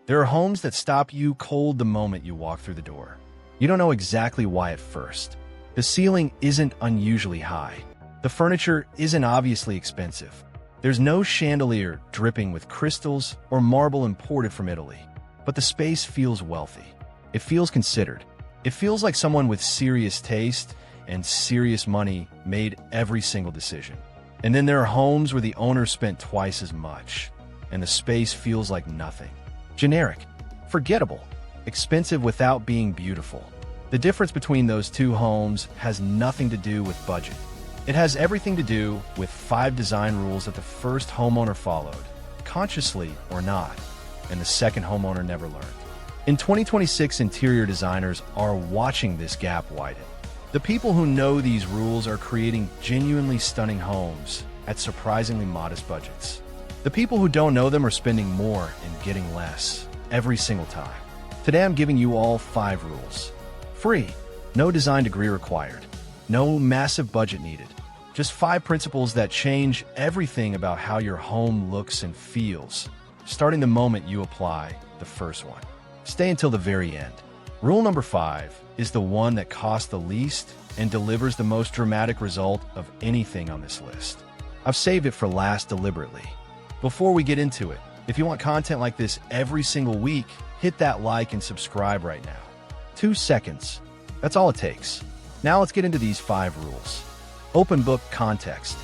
There are homes that stop you cold the moment you walk through the door. You don't know exactly why at first. The ceiling isn't unusually high. The furniture isn't obviously expensive. There's no chandelier dripping with crystals or marble imported from Italy. But the space feels wealthy. It feels considered. It feels like someone with serious taste and serious money made every single decision. And then there are homes where the owner spent twice as much, and the space feels like nothing. Generic, forgettable, expensive without being beautiful. The difference between those two homes has nothing to do with budget. It has everything to do with 5 design rules that the first homeowner followed, consciously or not, and the second homeowner never learned. In 2026, interior designers are watching this gap widen. The people who know these rules are creating genuinely stunning homes at surprisingly modest budgets. The people who don't know them are spending more and getting less every single time. Today I'm giving you all 5 rules. Free, no design degree required, no massive budget needed. Just 5 principles that change everything about how your home looks and feels, starting the moment you apply the first one. Stay until the very end. Rule number 5 is the one that costs the least and delivers the most dramatic result of anything on this list. I've saved it for last deliberately. Before we get into it, if you want content like this every single week, hit that like and subscribe right now. 2 seconds. That's all it takes. Now let's get into these 5 rules. Open book context.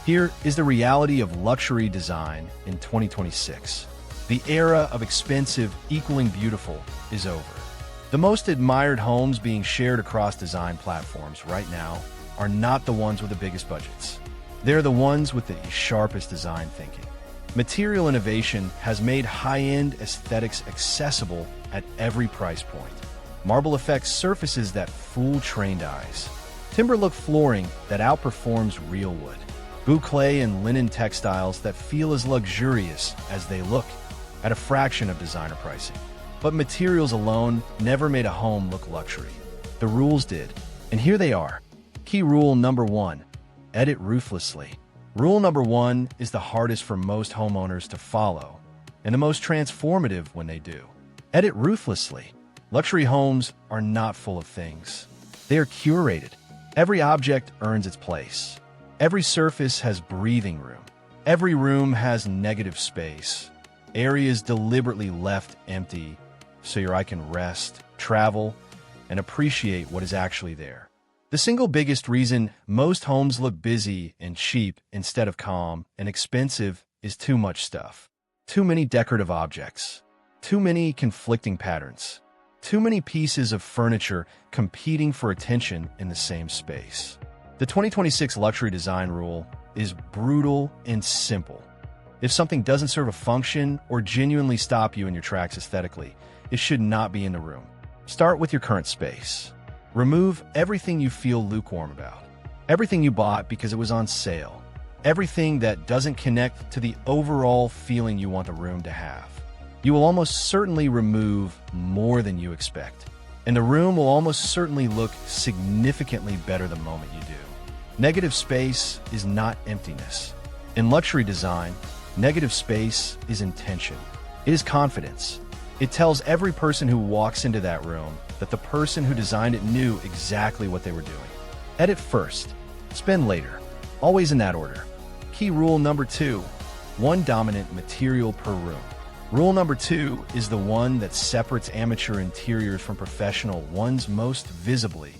Here is the reality of luxury design in 2026. The era of expensive equaling beautiful is over. The most admired homes being shared across design platforms right now are not the ones with the biggest budgets. They're the ones with the sharpest design thinking. Material innovation has made high-end aesthetics accessible at every price point. Marble effects surfaces that fool trained eyes. Timber-look flooring that outperforms real wood. Boucle and linen textiles that feel as luxurious as they look at a fraction of designer pricing. But materials alone never made a home look luxury. The rules did, and here they are. Key rule number 1, edit ruthlessly. Rule number 1 is the hardest for most homeowners to follow, and the most transformative when they do. Edit ruthlessly. Luxury homes are not full of things. They are curated. Every object earns its place. Every surface has breathing room. Every room has negative space. Areas deliberately left empty so your eye can rest, travel, and appreciate what is actually there. The single biggest reason most homes look busy and cheap instead of calm and expensive is too much stuff. Too many decorative objects. Too many conflicting patterns. Too many pieces of furniture competing for attention in the same space. The 2026 luxury design rule is brutal and simple. If something doesn't serve a function or genuinely stop you in your tracks aesthetically, it should not be in the room. Start with your current space. Remove everything you feel lukewarm about. Everything you bought because it was on sale. Everything that doesn't connect to the overall feeling you want the room to have. You will almost certainly remove more than you expect, and the room will almost certainly look significantly better the moment you do. Negative space is not emptiness. In luxury design, negative space is intention. It is confidence. It tells every person who walks into that room that the person who designed it knew exactly what they were doing. Edit first, spend later. Always in that order. Key rule number 2, 1 dominant material per room. Rule number 2 is the one that separates amateur interiors from professional ones most visibly: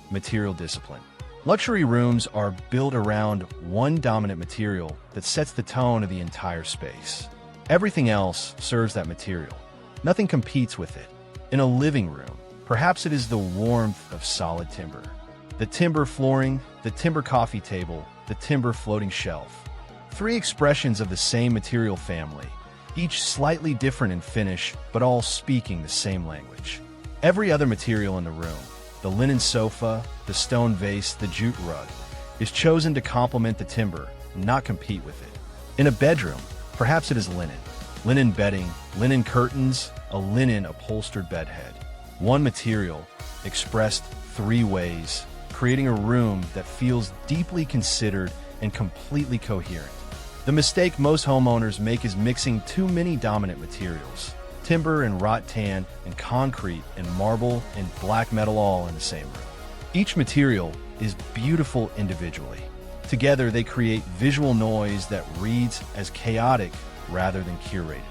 material discipline. Luxury rooms are built around 1 dominant material that sets the tone of the entire space. Everything else serves that material. Nothing competes with it. In a living room, perhaps it is the warmth of solid timber. The timber flooring, the timber coffee table, the timber floating shelf. 3 expressions of the same material family, each slightly different in finish, but all speaking the same language. Every other material in the room, the linen sofa, the stone vase, the jute rug, is chosen to complement the timber, not compete with it. In a bedroom, perhaps it is linen. Linen bedding, linen curtains, a linen upholstered bedhead. 1 material, expressed 3 ways, creating a room that feels deeply considered and completely coherent. The mistake most homeowners make is mixing too many dominant materials. timber and wrought tan and concrete and marble and black metal all in the same room. Each material is beautiful individually. Together, they create visual noise that reads as chaotic rather than curated.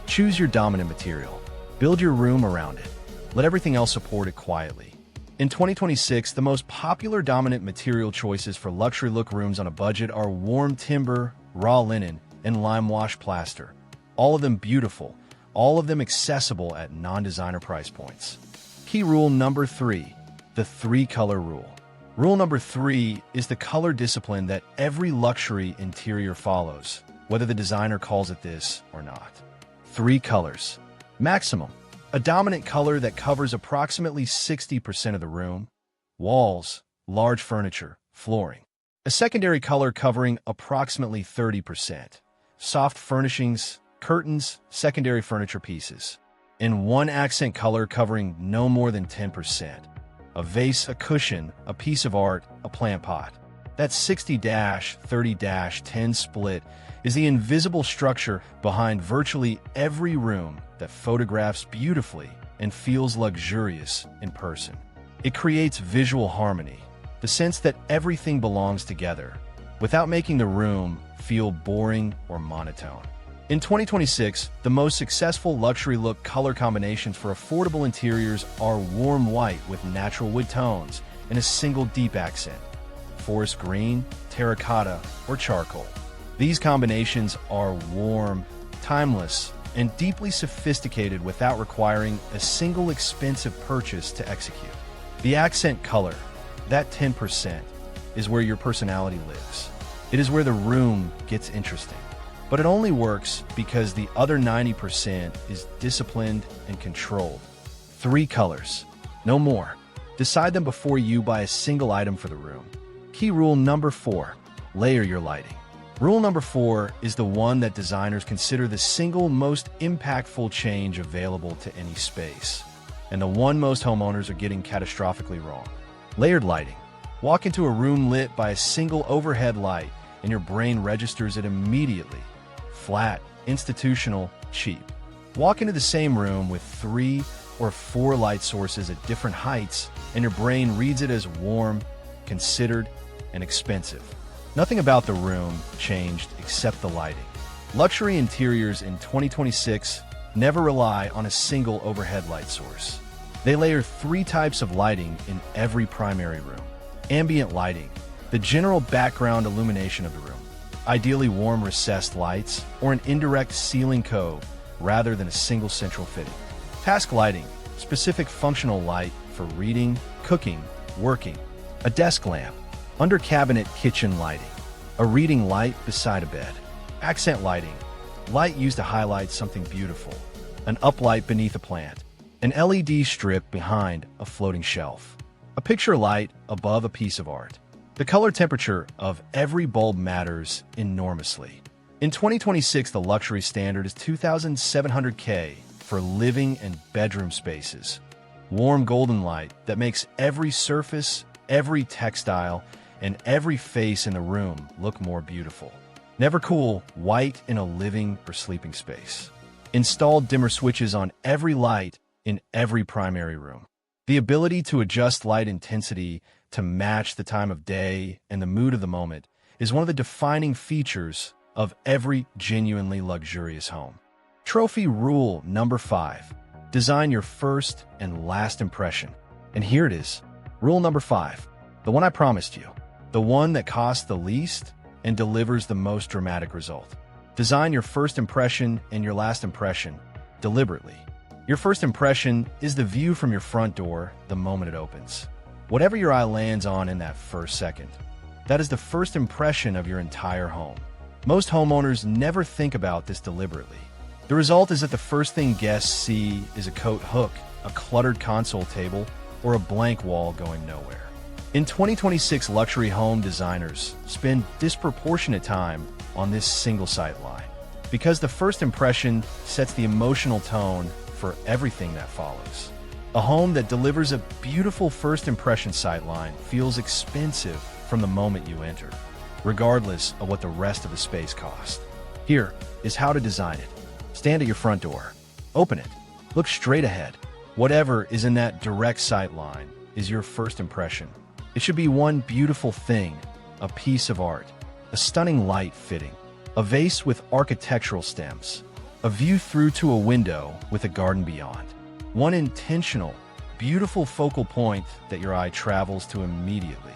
Choose your dominant material. Build your room around it. Let everything else support it quietly. In 2026, the most popular dominant material choices for luxury look rooms on a budget are warm timber, raw linen, and lime wash plaster. All of them beautiful, all of them accessible at non-designer price points. Key rule number 3, the 3-color rule. Rule number 3 is the color discipline that every luxury interior follows, whether the designer calls it this or not. 3 colors. Maximum. A dominant color that covers approximately 60% of the room. Walls, large furniture, flooring. A secondary color covering approximately 30%. Soft furnishings, curtains, secondary furniture pieces. And one accent color covering no more than 10%. A vase, a cushion, a piece of art, a plant pot. That 60-30-10 split is the invisible structure behind virtually every room that photographs beautifully and feels luxurious in person. It creates visual harmony, the sense that everything belongs together, without making the room feel boring or monotone. In 2026, the most successful luxury look color combinations for affordable interiors are warm white with natural wood tones and a single deep accent, forest green, terracotta, or charcoal. These combinations are warm, timeless, and deeply sophisticated without requiring a single expensive purchase to execute. The accent color, that 10%, is where your personality lives. It is where the room gets interesting. But it only works because the other 90% is disciplined and controlled. 3 colors, no more. Decide them before you buy a single item for the room. Key rule number 4, layer your lighting. Rule number 4 is the one that designers consider the single most impactful change available to any space, and the one most homeowners are getting catastrophically wrong. Layered lighting. Walk into a room lit by a single overhead light and your brain registers it immediately. Flat, institutional, cheap. Walk into the same room with 3 or 4 light sources at different heights, and your brain reads it as warm, considered, and expensive. Nothing about the room changed except the lighting. Luxury interiors in 2026 never rely on a single overhead light source. They layer 3 types of lighting in every primary room. Ambient lighting, the general background illumination of the room. Ideally warm recessed lights or an indirect ceiling cove rather than a single central fitting. Task lighting, specific functional light for reading, cooking, working. A desk lamp, under cabinet kitchen lighting. A reading light beside a bed. Accent lighting, light used to highlight something beautiful. An uplight beneath a plant. An LED strip behind a floating shelf. A picture light above a piece of art. The color temperature of every bulb matters enormously. In 2026, the luxury standard is $2,700 for living and bedroom spaces. Warm golden light that makes every surface, every textile, and every face in the room look more beautiful. Never cool, white in a living or sleeping space. Install dimmer switches on every light in every primary room. The ability to adjust light intensity to match the time of day and the mood of the moment is one of the defining features of every genuinely luxurious home. Trophy rule number 5. Design your first and last impression. And here it is. Rule number 5. The one I promised you. The one that costs the least and delivers the most dramatic result. Design your first impression and your last impression deliberately. Your first impression is the view from your front door the moment it opens. Whatever your eye lands on in that first second, that is the first impression of your entire home. Most homeowners never think about this deliberately. The result is that the first thing guests see is a coat hook, a cluttered console table, or a blank wall going nowhere. In 2026, luxury home designers spend disproportionate time on this single sight line because the first impression sets the emotional tone for everything that follows. A home that delivers a beautiful first impression sightline feels expensive from the moment you enter, regardless of what the rest of the space costs. Here is how to design it. Stand at your front door. Open it. Look straight ahead. Whatever is in that direct sight line is your first impression. It should be one beautiful thing, a piece of art, a stunning light fitting, a vase with architectural stems, a view through to a window with a garden beyond. One intentional, beautiful focal point that your eye travels to immediately.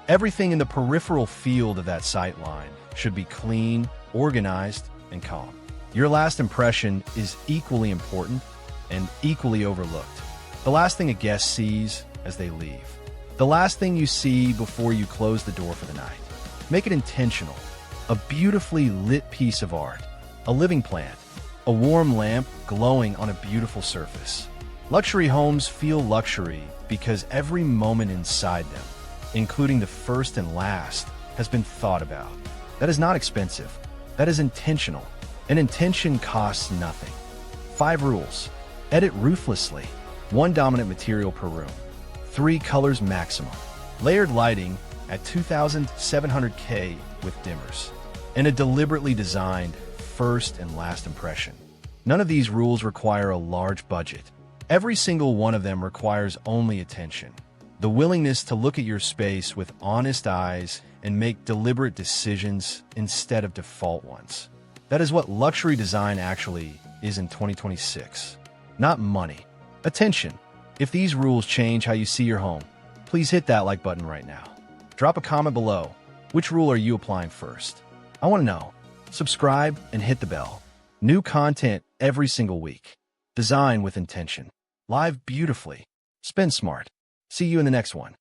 Everything in the peripheral field of that sight line should be clean, organized, and calm. Your last impression is equally important and equally overlooked. The last thing a guest sees as they leave. The last thing you see before you close the door for the night. Make it intentional. A beautifully lit piece of art. A living plant. A warm lamp glowing on a beautiful surface. Luxury homes feel luxury because every moment inside them, including the first and last, has been thought about. That is not expensive. That is intentional. And intention costs nothing. 5 rules. Edit ruthlessly. 1 dominant material per room. 3 colors maximum. Layered lighting at 2,700K with dimmers. And a deliberately designed first and last impression. None of these rules require a large budget. Every single one of them requires only attention. The willingness to look at your space with honest eyes and make deliberate decisions instead of default ones. That is what luxury design actually is in 2026. Not money. Attention. If these rules change how you see your home, please hit that like button right now. Drop a comment below. Which rule are you applying first? I want to know. Subscribe and hit the bell. New content every single week. Design with intention. Live beautifully. Spend smart. See you in the next one.